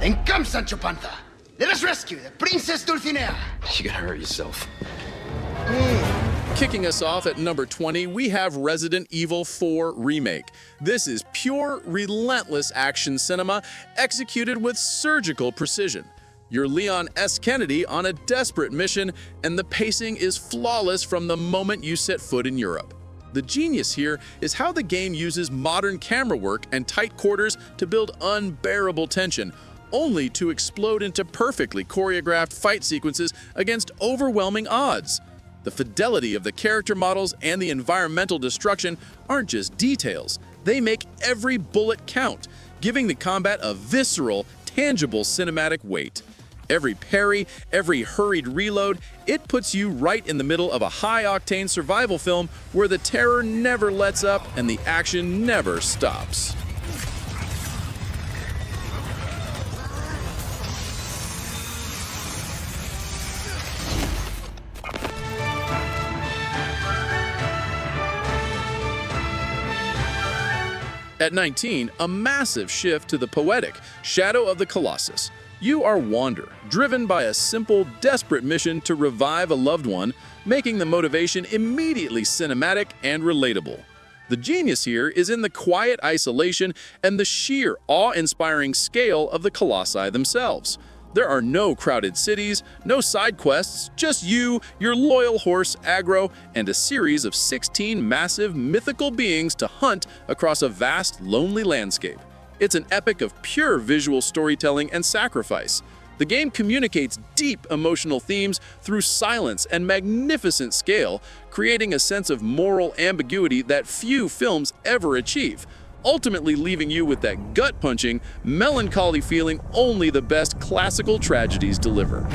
Then come, Sancho Panza. Let us rescue the Princess Dulcinea. You're gonna hurt yourself. Kicking us off at number 20, we have Resident Evil 4 Remake. This is pure, relentless action cinema executed with surgical precision. You're Leon S. Kennedy on a desperate mission, and the pacing is flawless from the moment you set foot in Europe. The genius here is how the game uses modern camera work and tight quarters to build unbearable tension, only to explode into perfectly choreographed fight sequences against overwhelming odds. The fidelity of the character models and the environmental destruction aren't just details. They make every bullet count, giving the combat a visceral, tangible cinematic weight. Every parry, every hurried reload, it puts you right in the middle of a high-octane survival film where the terror never lets up and the action never stops. At 19, a massive shift to the poetic Shadow of the Colossus. You are Wander, driven by a simple, desperate mission to revive a loved one, making the motivation immediately cinematic and relatable. The genius here is in the quiet isolation and the sheer, awe-inspiring scale of the Colossi themselves. There are no crowded cities, no side quests, just you, your loyal horse, Agro, and a series of 16 massive mythical beings to hunt across a vast, lonely landscape. It's an epic of pure visual storytelling and sacrifice. The game communicates deep emotional themes through silence and magnificent scale, creating a sense of moral ambiguity that few films ever achieve, ultimately leaving you with that gut-punching, melancholy feeling only the best classical tragedies deliver.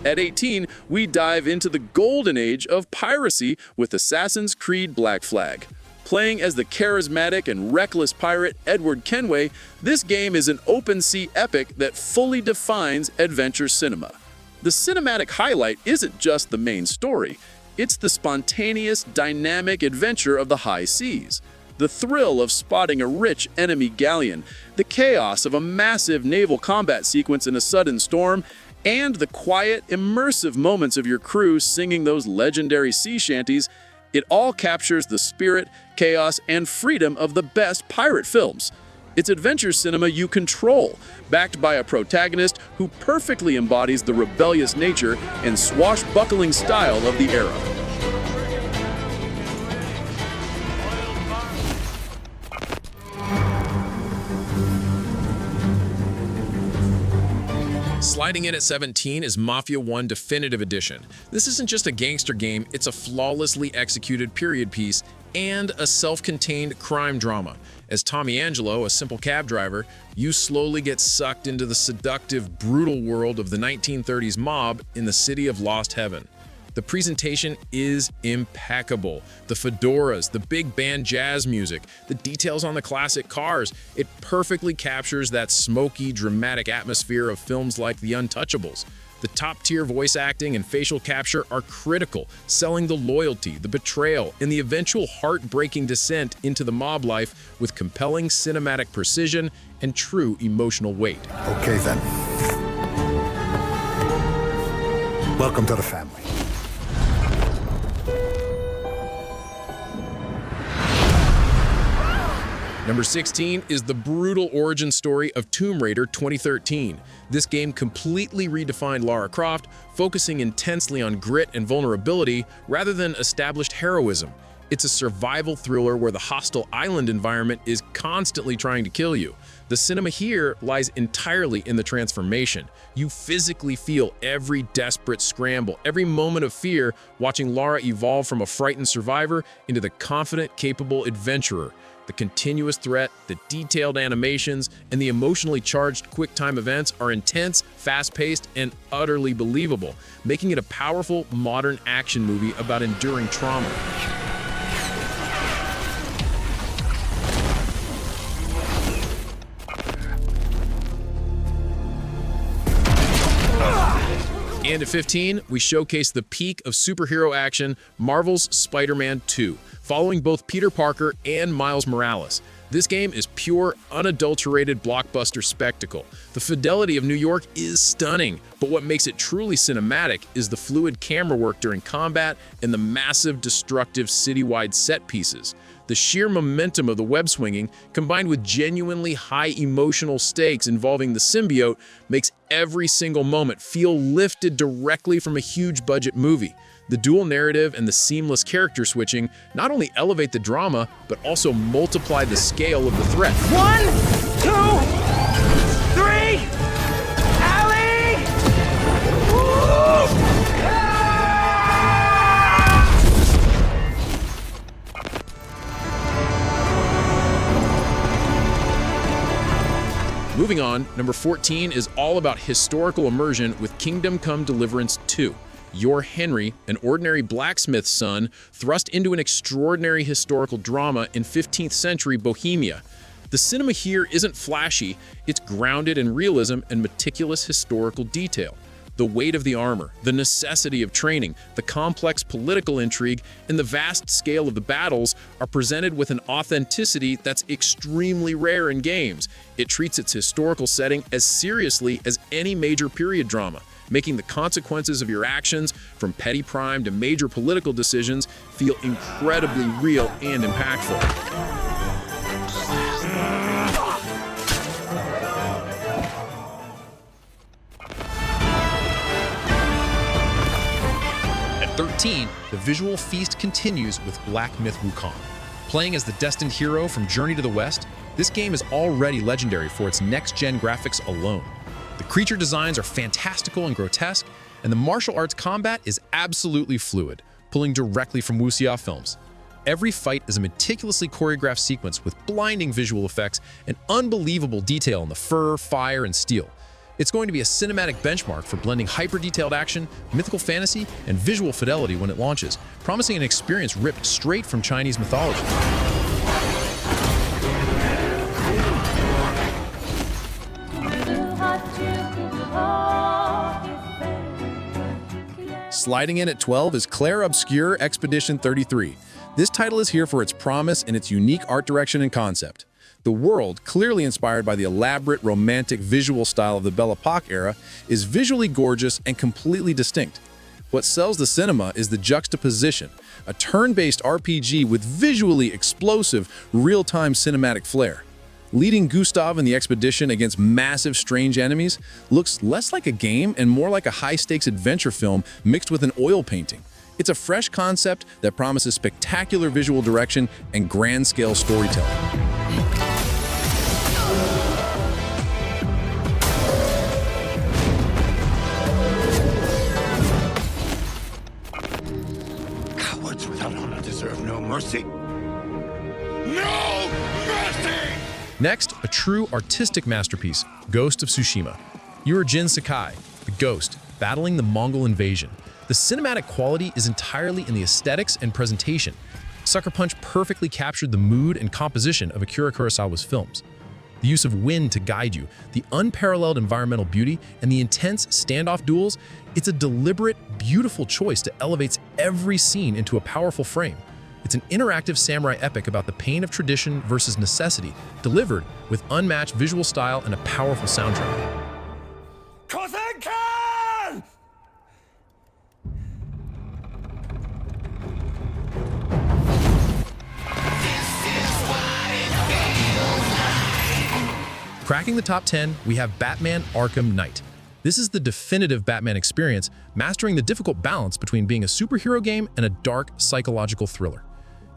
At 18, we dive into the golden age of piracy with Assassin's Creed Black Flag. Playing as the charismatic and reckless pirate Edward Kenway, this game is an open-sea epic that fully defines adventure cinema. The cinematic highlight isn't just the main story, it's the spontaneous, dynamic adventure of the high seas. The thrill of spotting a rich enemy galleon, the chaos of a massive naval combat sequence in a sudden storm, and the quiet, immersive moments of your crew singing those legendary sea shanties, it all captures the spirit, chaos, and freedom of the best pirate films. It's adventure cinema you control, backed by a protagonist who perfectly embodies the rebellious nature and swashbuckling style of the era. Sliding in at 17 is Mafia 1 Definitive Edition. This isn't just a gangster game, it's a flawlessly executed period piece and a self-contained crime drama. As Tommy Angelo, a simple cab driver, you slowly get sucked into the seductive, brutal world of the 1930s mob in the city of Lost Heaven. The presentation is impeccable. The fedoras, the big band jazz music, the details on the classic cars, it perfectly captures that smoky, dramatic atmosphere of films like The Untouchables. The top-tier voice acting and facial capture are critical, selling the loyalty, the betrayal, and the eventual heartbreaking descent into the mob life with compelling cinematic precision and true emotional weight. Okay then. Welcome to the family. Number 16 is the brutal origin story of Tomb Raider 2013. This game completely redefined Lara Croft, focusing intensely on grit and vulnerability rather than established heroism. It's a survival thriller where the hostile island environment is constantly trying to kill you. The cinema here lies entirely in the transformation. You physically feel every desperate scramble, every moment of fear, watching Lara evolve from a frightened survivor into the confident, capable adventurer. The continuous threat, the detailed animations, and the emotionally charged quick-time events are intense, fast-paced, and utterly believable, making it a powerful, modern action movie about enduring trauma. And at 15, we showcase the peak of superhero action, Marvel's Spider-Man 2, following both Peter Parker and Miles Morales. This game is pure, unadulterated blockbuster spectacle. The fidelity of New York is stunning, but what makes it truly cinematic is the fluid camera work during combat and the massive, destructive citywide set pieces. The sheer momentum of the web swinging, combined with genuinely high emotional stakes involving the symbiote, makes every single moment feel lifted directly from a huge budget movie. The dual narrative and the seamless character switching not only elevate the drama, but also multiply the scale of the threat. 1, 2, 3, Allie! Moving on, number 14 is all about historical immersion with Kingdom Come Deliverance 2. You're Henry, an ordinary blacksmith's son, thrust into an extraordinary historical drama in 15th century Bohemia. The cinema here isn't flashy, it's grounded in realism and meticulous historical detail. The weight of the armor, the necessity of training, the complex political intrigue, and the vast scale of the battles are presented with an authenticity that's extremely rare in games. It treats its historical setting as seriously as any major period drama, making the consequences of your actions, from petty crime to major political decisions, feel incredibly real and impactful. At 13, the visual feast continues with Black Myth Wukong. Playing as the destined hero from Journey to the West, this game is already legendary for its next-gen graphics alone. The creature designs are fantastical and grotesque, and the martial arts combat is absolutely fluid, pulling directly from wuxia films. Every fight is a meticulously choreographed sequence with blinding visual effects and unbelievable detail in the fur, fire, and steel. It's going to be a cinematic benchmark for blending hyper-detailed action, mythical fantasy, and visual fidelity when it launches, promising an experience ripped straight from Chinese mythology. Sliding in at 12 is Clair Obscur Expedition 33. This title is here for its promise and its unique art direction and concept. The world, clearly inspired by the elaborate, romantic visual style of the Belle Epoque era, is visually gorgeous and completely distinct. What sells the cinema is the juxtaposition, a turn-based RPG with visually explosive, real-time cinematic flair. Leading Gustav in the expedition against massive, strange enemies looks less like a game and more like a high-stakes adventure film mixed with an oil painting. It's a fresh concept that promises spectacular visual direction and grand-scale storytelling. Cowards without honor deserve no mercy. No mercy! Next, a true artistic masterpiece, Ghost of Tsushima. You are Jin Sakai, the ghost, battling the Mongol invasion. The cinematic quality is entirely in the aesthetics and presentation. Sucker Punch perfectly captured the mood and composition of Akira Kurosawa's films. The use of wind to guide you, the unparalleled environmental beauty, and the intense standoff duels, it's a deliberate, beautiful choice that elevates every scene into a powerful frame. It's an interactive samurai epic about the pain of tradition versus necessity, delivered with unmatched visual style and a powerful soundtrack. Cracking the top 10, we have Batman Arkham Knight. This is the definitive Batman experience, mastering the difficult balance between being a superhero game and a dark, psychological thriller.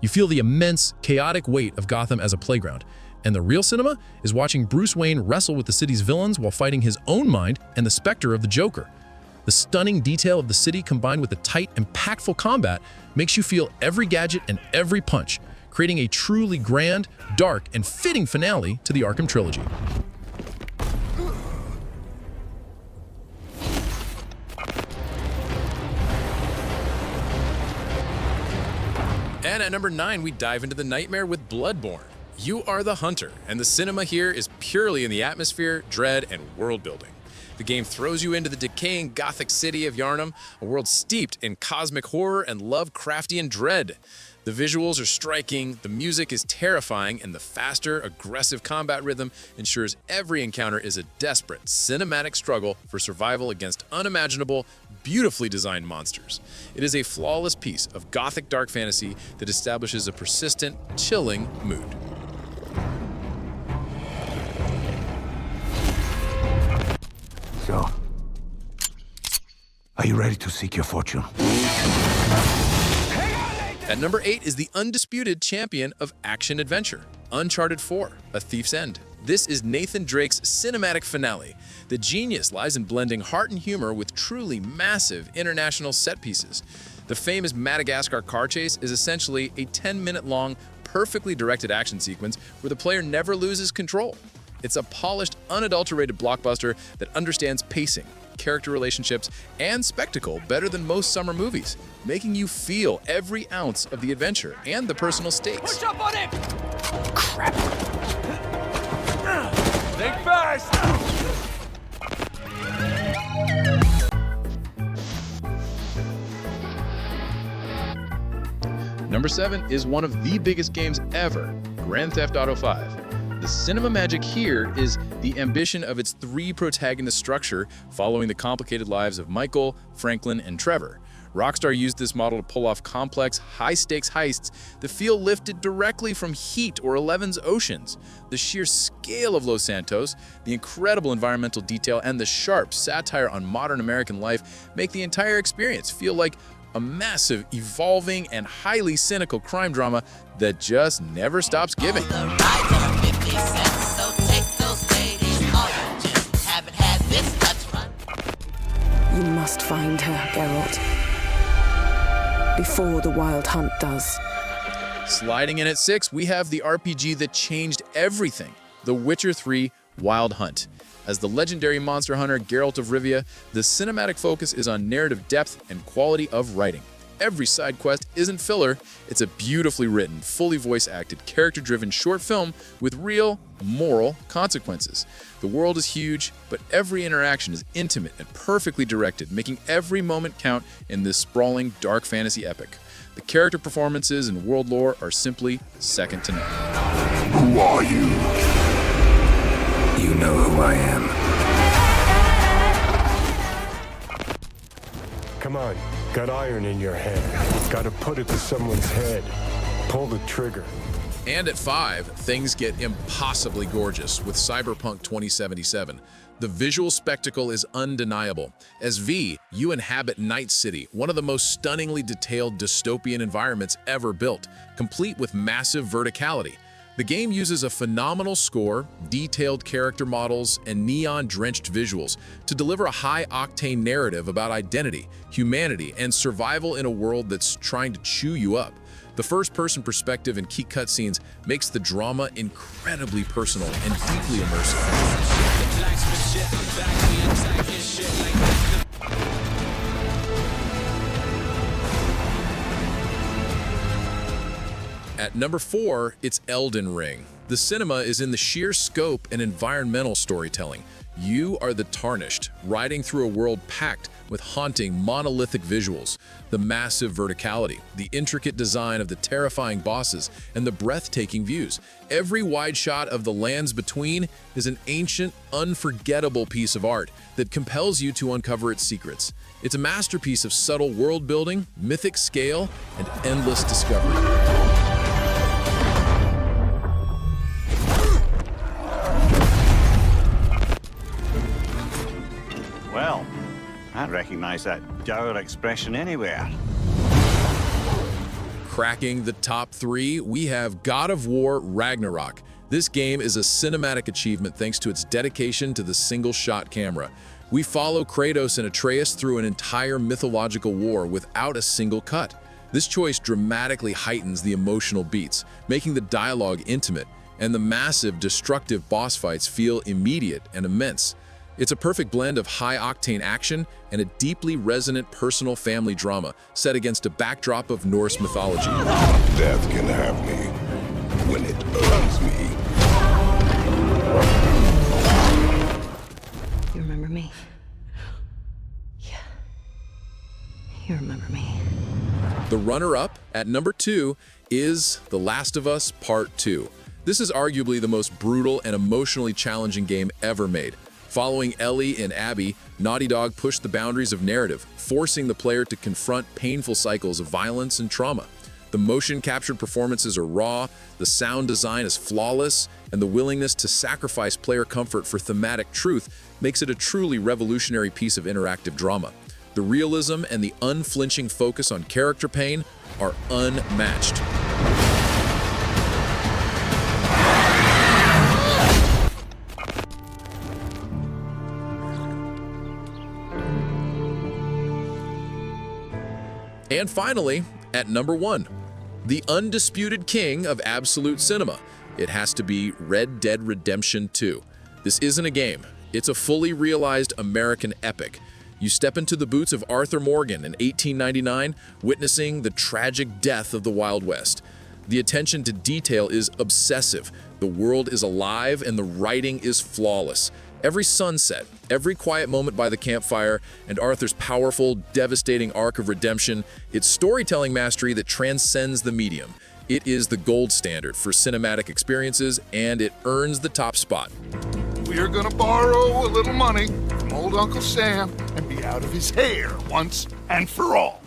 You feel the immense, chaotic weight of Gotham as a playground, and the real cinema is watching Bruce Wayne wrestle with the city's villains while fighting his own mind and the specter of the Joker. The stunning detail of the city combined with the tight, impactful combat makes you feel every gadget and every punch, creating a truly grand, dark, and fitting finale to the Arkham trilogy. And at number 9, we dive into the nightmare with Bloodborne. You are the hunter, and the cinema here is purely in the atmosphere, dread, and world building. The game throws you into the decaying Gothic city of Yharnam, a world steeped in cosmic horror and Lovecraftian dread. The visuals are striking, the music is terrifying, and the faster, aggressive combat rhythm ensures every encounter is a desperate, cinematic struggle for survival against unimaginable, beautifully designed monsters. It is a flawless piece of Gothic dark fantasy that establishes a persistent, chilling mood. So, are you ready to seek your fortune? At number 8 is the undisputed champion of action-adventure, Uncharted 4, A Thief's End. This is Nathan Drake's cinematic finale. The genius lies in blending heart and humor with truly massive international set pieces. The famous Madagascar car chase is essentially a 10-minute-long, perfectly directed action sequence where the player never loses control. It's a polished, unadulterated blockbuster that understands pacing, character relationships, and spectacle better than most summer movies, making you feel every ounce of the adventure and the personal stakes. Push up on him! Crap. Think fast! Number 7 is one of the biggest games ever, Grand Theft Auto V. The cinema magic here is the ambition of its 3 protagonist structure following the complicated lives of Michael, Franklin, and Trevor. Rockstar used this model to pull off complex, high-stakes heists that feel lifted directly from Heat or Eleven's oceans. The sheer scale of Los Santos, the incredible environmental detail, and the sharp satire on modern American life make the entire experience feel like a massive, evolving, and highly cynical crime drama that just never stops giving. You must find her, Geralt, before the Wild Hunt does. Sliding in at 6, we have the RPG that changed everything, The Witcher 3 Wild Hunt. As the legendary monster hunter Geralt of Rivia, the cinematic focus is on narrative depth and quality of writing. Every side quest isn't filler, it's a beautifully written, fully voice-acted, character-driven short film with real, moral consequences. The world is huge, but every interaction is intimate and perfectly directed, making every moment count in this sprawling, dark fantasy epic. The character performances and world lore are simply second to none. Who are you? You know who I am. Come on, got iron in your hand. Gotta put it to someone's head. Pull the trigger. And at 5, things get impossibly gorgeous with Cyberpunk 2077. The visual spectacle is undeniable. As V, you inhabit Night City, one of the most stunningly detailed dystopian environments ever built, complete with massive verticality. The game uses a phenomenal score, detailed character models, and neon-drenched visuals to deliver a high-octane narrative about identity, humanity, and survival in a world that's trying to chew you up. The first-person perspective and key cutscenes makes the drama incredibly personal and deeply immersive. At number 4, it's Elden Ring. The cinema is in the sheer scope and environmental storytelling. You are the Tarnished, riding through a world packed with haunting, monolithic visuals, the massive verticality, the intricate design of the terrifying bosses, and the breathtaking views. Every wide shot of the lands between is an ancient, unforgettable piece of art that compels you to uncover its secrets. It's a masterpiece of subtle world building, mythic scale, and endless discovery. Well, I recognize that dour expression anywhere. Cracking the top 3, we have God of War Ragnarok. This game is a cinematic achievement thanks to its dedication to the single-shot camera. We follow Kratos and Atreus through an entire mythological war without a single cut. This choice dramatically heightens the emotional beats, making the dialogue intimate, and the massive, destructive boss fights feel immediate and immense. It's a perfect blend of high-octane action and a deeply resonant personal family drama set against a backdrop of Norse mythology. Death can have me when it earns me. You remember me? Yeah. You remember me. The runner-up at number 2 is The Last of Us Part 2. This is arguably the most brutal and emotionally challenging game ever made. Following Ellie and Abby, Naughty Dog pushed the boundaries of narrative, forcing the player to confront painful cycles of violence and trauma. The motion-captured performances are raw, the sound design is flawless, and the willingness to sacrifice player comfort for thematic truth makes it a truly revolutionary piece of interactive drama. The realism and the unflinching focus on character pain are unmatched. And finally, at number 1, the undisputed king of absolute cinema. It has to be Red Dead Redemption 2. This isn't a game, it's a fully realized American epic. You step into the boots of Arthur Morgan in 1899, witnessing the tragic death of the Wild West. The attention to detail is obsessive, the world is alive, and the writing is flawless. Every sunset, every quiet moment by the campfire, and Arthur's powerful, devastating arc of redemption, it's storytelling mastery that transcends the medium. It is the gold standard for cinematic experiences, and it earns the top spot. We're gonna borrow a little money from old Uncle Sam and be out of his hair once and for all.